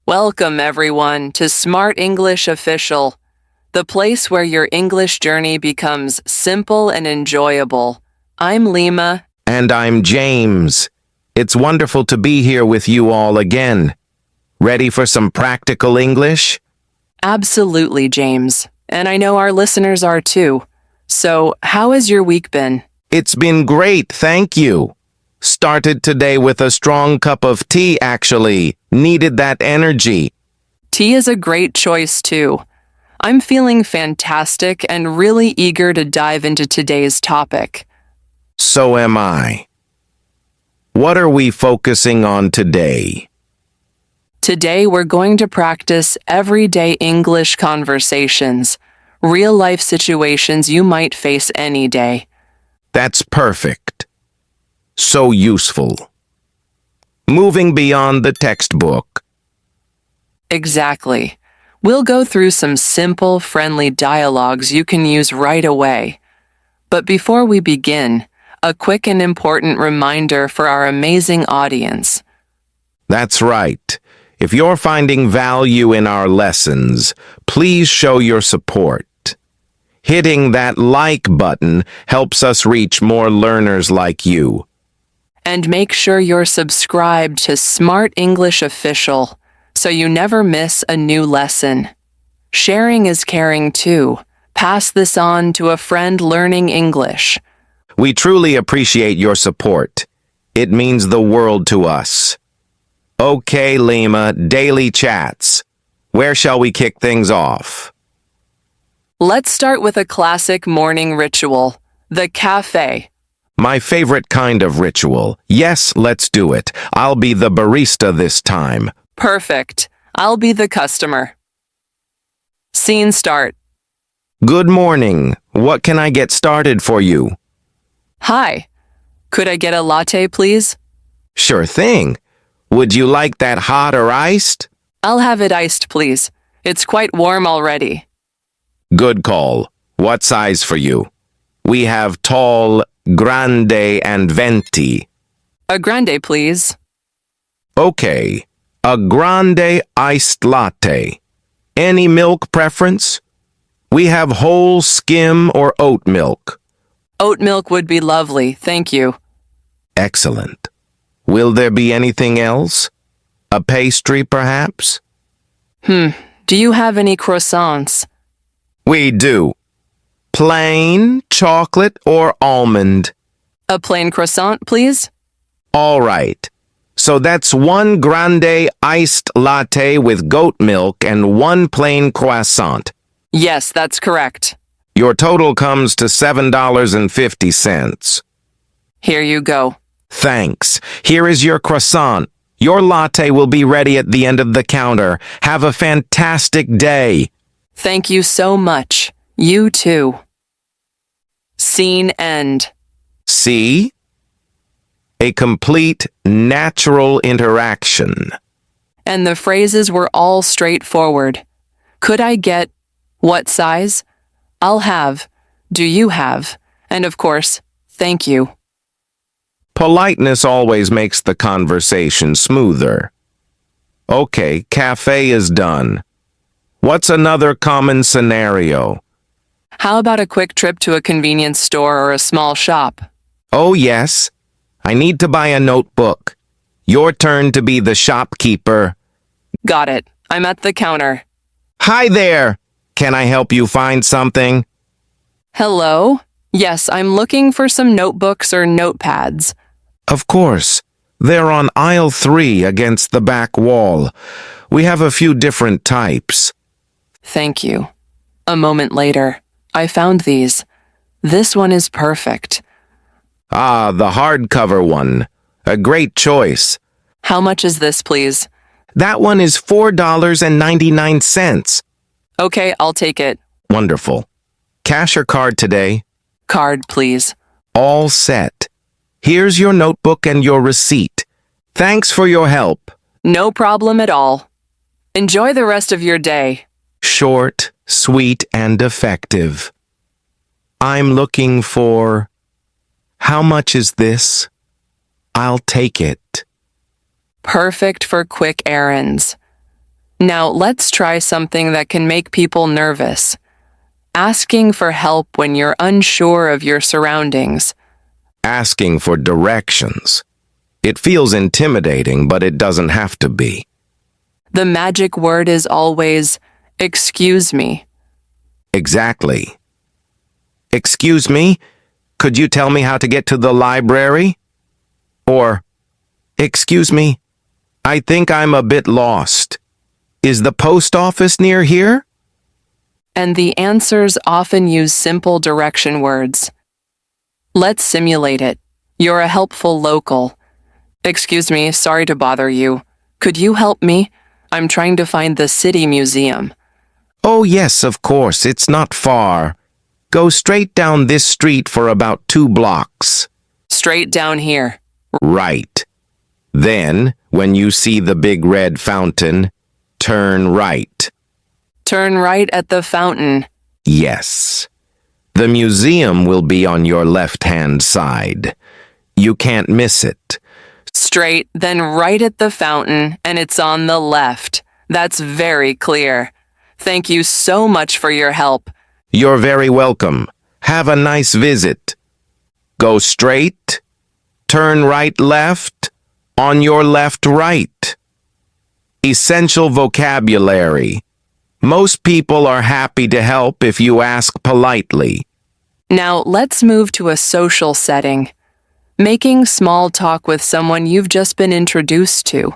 Welcome, everyone, to Smart English Official, the place where your English journey becomes simple and enjoyable. I'm Lima. And I'm James. It's wonderful to be here with you all again. Ready for some practical English? Absolutely, James. And I know our listeners are too. So, how has your week been? It's been great, thank you. Started today with a strong cup of tea, actually. Needed that energy. Tea is a great choice, too. I'm feeling fantastic and really eager to dive into today's topic. So am I. What are we focusing on today? Today, we're going to practice everyday English conversations, real-life situations you might face any day. That's perfect. So useful. Moving beyond the textbook. Exactly. We'll go through some simple, friendly dialogues you can use right away. But before we begin, a quick and important reminder for our amazing audience. That's right. If you're finding value in our lessons, please show your support. Hitting that like button helps us reach more learners like you. And make sure you're subscribed to Smart English Official so you never miss a new lesson. Sharing is caring too. Pass this on to a friend learning English. We truly appreciate your support. It means the world to us. Okay, Lima, daily chats. Where shall we kick things off? Let's start with a classic morning ritual, the café. My favorite kind of ritual. Yes, let's do it. I'll be the barista this time. Perfect. I'll be the customer. Scene start. Good morning. What can I get started for you? Hi. Could I get a latte, please? Sure thing. Would you like that hot or iced? I'll have it iced, please. It's quite warm already. Good call. What size for you? We have tall, grande, and venti. A grande, please. Okay. A grande iced latte. Any milk preference? We have whole, skim, or oat milk. Oat milk would be lovely, thank you. Excellent. Will there be anything else? A pastry, perhaps? Do you have any croissants? We do. Plain, chocolate, or almond? A plain croissant, please? All right. So that's one grande iced latte with goat milk and one plain croissant. Yes, that's correct. Your total comes to $7.50. Here you go. Thanks. Here is your croissant. Your latte will be ready at the end of the counter. Have a fantastic day. Thank you so much. You too. Scene end. See? A complete, natural interaction. And the phrases were all straightforward. Could I get? What size? I'll have. Do you have? And of course, thank you. Politeness always makes the conversation smoother. Okay, cafe is done. What's another common scenario? How about a quick trip to a convenience store or a small shop? Oh, yes. I need to buy a notebook. Your turn to be the shopkeeper. Got it. I'm at the counter. Hi there. Can I help you find something? Hello? Yes, I'm looking for some notebooks or notepads. Of course. They're on aisle 3 against the back wall. We have a few different types. Thank you. A moment later, I found these. This one is perfect. Ah, the hardcover one. A great choice. How much is this, please? That one is $4.99. Okay, I'll take it. Wonderful. Cash or card today? Card, please. All set. Here's your notebook and your receipt. Thanks for your help. No problem at all. Enjoy the rest of your day. Short, sweet, and effective. I'm looking for... How much is this? I'll take it. Perfect for quick errands. Now let's try something that can make people nervous. Asking for help when you're unsure of your surroundings. Asking for directions. It feels intimidating, but it doesn't have to be. The magic word is always, excuse me. Exactly. Excuse me, could you tell me how to get to the library? Or, excuse me, I think I'm a bit lost. Is the post office near here? And the answers often use simple direction words. Let's simulate it. You're a helpful local. Excuse me, sorry to bother you. Could you help me? I'm trying to find the city museum. Oh yes, of course, it's not far. Go straight down this street for about 2 blocks. Straight down here. Right. Then, when you see the big red fountain, turn right. Turn right at the fountain. Yes. The museum will be on your left-hand side. You can't miss it. Straight, then right at the fountain, and it's on the left. That's very clear. Thank you so much for your help. You're very welcome. Have a nice visit. Go straight, turn right left, on your left right. Essential vocabulary. Most people are happy to help if you ask politely. Now let's move to a social setting. Making small talk with someone you've just been introduced to.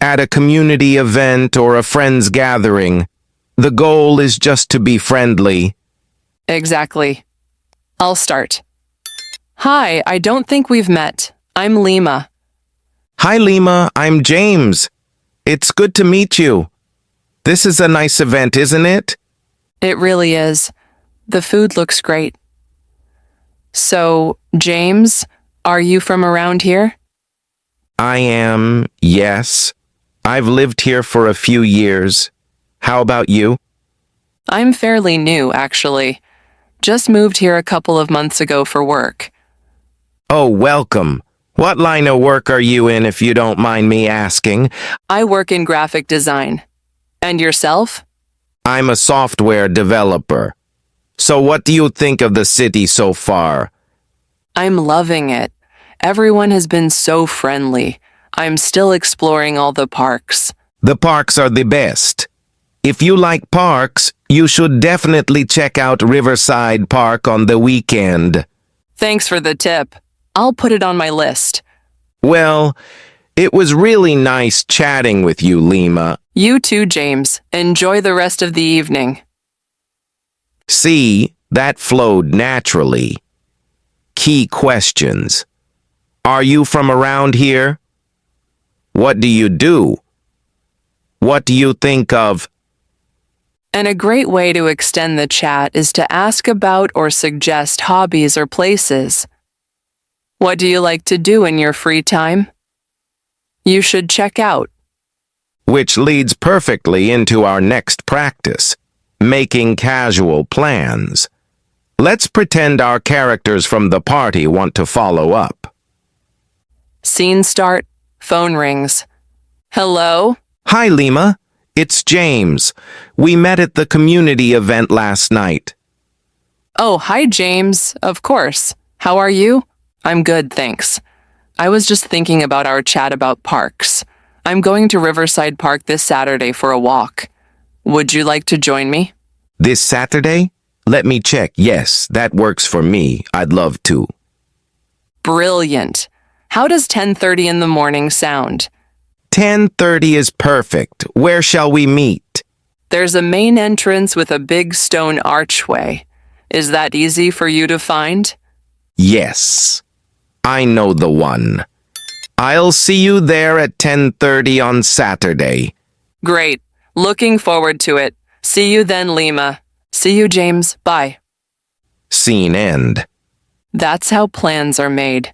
At a community event or a friend's gathering, the goal is just to be friendly. Exactly. I'll start. Hi, I don't think we've met. I'm Lima. Hi Lima, I'm James. It's good to meet you. This is a nice event, isn't it? It really is. The food looks great. So, James, are you from around here? I am, yes. I've lived here for a few years. How about you? I'm fairly new, actually. Just moved here a couple of months ago for work. Oh, welcome. What line of work are you in, if you don't mind me asking? I work in graphic design. And yourself? I'm a software developer. So what do you think of the city so far? I'm loving it. Everyone has been so friendly. I'm still exploring all the parks. The parks are the best. If you like parks, you should definitely check out Riverside Park on the weekend. Thanks for the tip. I'll put it on my list. Well, it was really nice chatting with you, Lima. You too, James. Enjoy the rest of the evening. See, that flowed naturally. Key questions. Are you from around here? What do you do? What do you think of? And a great way to extend the chat is to ask about or suggest hobbies or places. What do you like to do in your free time? You should check out. Which leads perfectly into our next practice, making casual plans. Let's pretend our characters from the party want to follow up. Scene start. Phone rings. Hello? Hi, Lima. It's James. We met at the community event last night. Oh, hi, James. Of course. How are you? I'm good, thanks. I was just thinking about our chat about parks. I'm going to Riverside Park this Saturday for a walk. Would you like to join me? This Saturday? Let me check. Yes, that works for me. I'd love to. Brilliant. How does 10:30 in the morning sound? 10:30 is perfect. Where shall we meet? There's a main entrance with a big stone archway. Is that easy for you to find? Yes. I know the one. I'll see you there at 10:30 on Saturday. Great. Looking forward to it. See you then, Lima. See you, James. Bye. Scene end. That's how plans are made.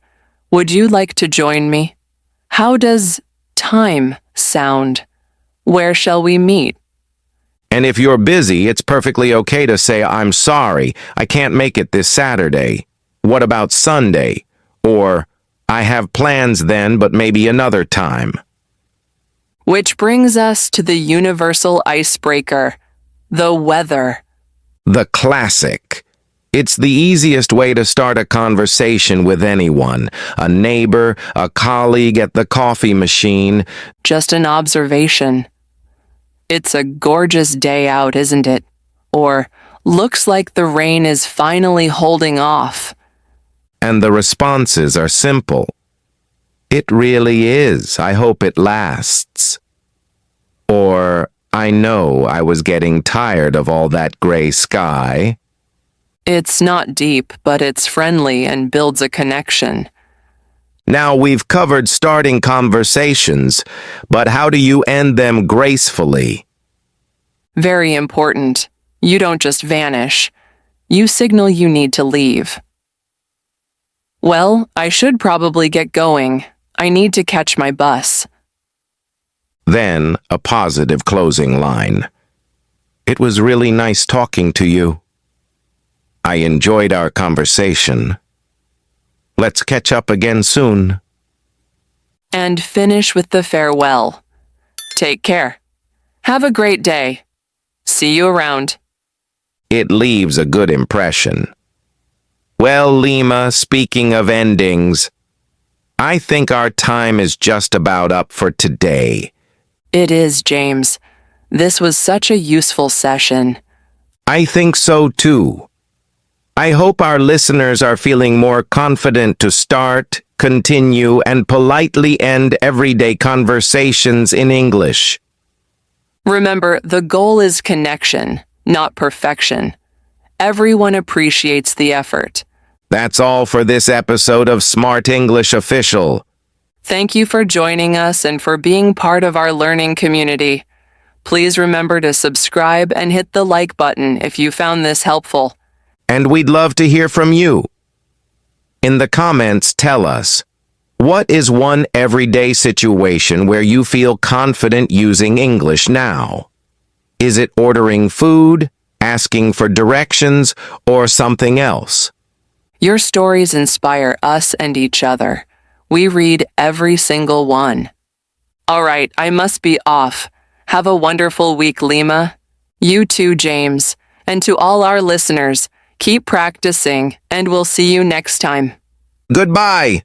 Would you like to join me? How does time sound? Where shall we meet? And if you're busy, it's perfectly okay to say, I'm sorry, I can't make it this Saturday. What about Sunday? Or, I have plans then, but maybe another time. Which brings us to the universal icebreaker, the weather. The classic. It's the easiest way to start a conversation with anyone, a neighbor, a colleague at the coffee machine. Just an observation. It's a gorgeous day out, isn't it? Or, looks like the rain is finally holding off. And the responses are simple. It really is. I hope it lasts. Or, I know I was getting tired of all that gray sky. It's not deep, but it's friendly and builds a connection. Now we've covered starting conversations, but how do you end them gracefully? Very important. You don't just vanish. You signal you need to leave. Well, I should probably get going. I need to catch my bus. Then a positive closing line. It was really nice talking to you. I enjoyed our conversation. Let's catch up again soon. And finish with the farewell. Take care. Have a great day. See you around. It leaves a good impression. Well, Lima, speaking of endings, I think our time is just about up for today. It is, James. This was such a useful session. I think so too. I hope our listeners are feeling more confident to start, continue, and politely end everyday conversations in English. Remember, the goal is connection, not perfection. Everyone appreciates the effort. That's all for this episode of Smart English Official. Thank you for joining us and for being part of our learning community. Please remember to subscribe and hit the like button if you found this helpful. And we'd love to hear from you. In the comments, tell us, what is one everyday situation where you feel confident using English now? Is it ordering food, asking for directions, or something else? Your stories inspire us and each other. We read every single one. All right, I must be off. Have a wonderful week, Lima. You too, James. And to all our listeners, keep practicing, and we'll see you next time. Goodbye.